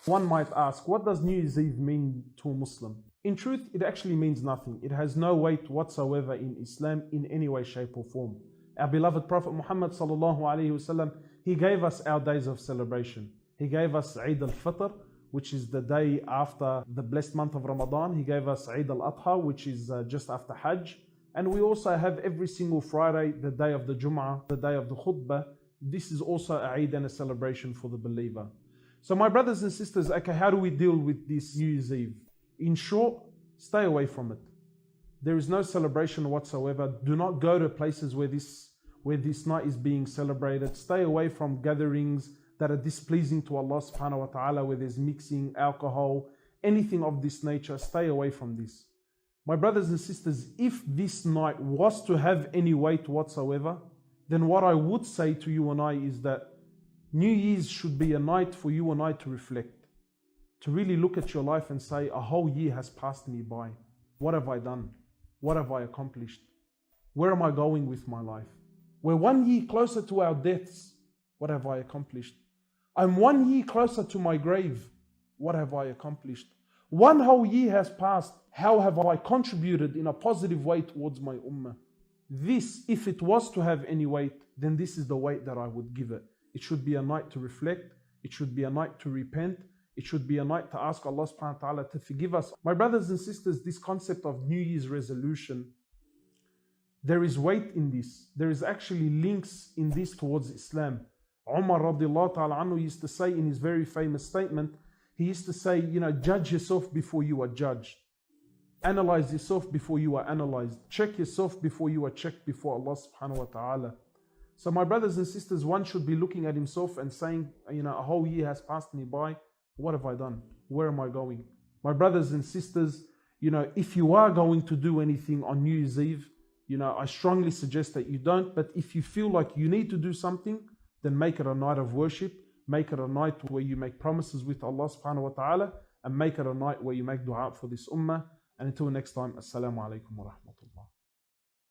One might ask, what does New Year's Eve mean to a Muslim? In truth, it actually means nothing. It has no weight whatsoever in Islam in any way, shape or form. Our beloved Prophet Muhammad sallallahu alaihi wasallam, he gave us our days of celebration. He gave us Eid al-Fitr, which is the day after the blessed month of Ramadan. He gave us Eid al-Adha, which is just after Hajj. And we also have every single Friday, the day of the Jum'ah, the day of the Khutbah. This is also a Eid and a celebration for the believer. So my brothers and sisters, okay, how do we deal with this New Year's Eve? In short, stay away from it. There is no celebration whatsoever. Do not go to places where this night is being celebrated. Stay away from gatherings that are displeasing to Allah subhanahu wa ta'ala, where there's mixing, alcohol, anything of this nature. Stay away from this. My brothers and sisters, if this night was to have any weight whatsoever, then what I would say to you and I is that New Year's should be a night for you and I to reflect, to really look at your life and say, a whole year has passed me by. What have I done? What have I accomplished? Where am I going with my life? We're 1 year closer to our deaths. What have I accomplished? I'm 1 year closer to my grave. What have I accomplished? 1 whole year has passed. How have I contributed in a positive way towards my ummah? This, if it was to have any weight, then this is the weight that I would give it. It should be a night to reflect. It should be a night to repent. It should be a night to ask Allah subhanahu wa ta'ala to forgive us. My brothers and sisters, this concept of New Year's resolution, there is weight in this. There is actually links in this towards Islam. Umar radiallahu ta'ala anhu used to say in his very famous statement, he used to say, judge yourself before you are judged. Analyze yourself before you are analyzed. Check yourself before you are checked before Allah subhanahu wa ta'ala. So my brothers and sisters, one should be looking at himself and saying, a whole year has passed me by. What have I done? Where am I going? My brothers and sisters, if you are going to do anything on New Year's Eve, I strongly suggest that you don't. But if you feel like you need to do something, then make it a night of worship. Make it a night where you make promises with Allah subhanahu wa ta'ala, and make it a night where you make dua for this ummah. And until next time, Assalamu alaikum wa rahmatullah.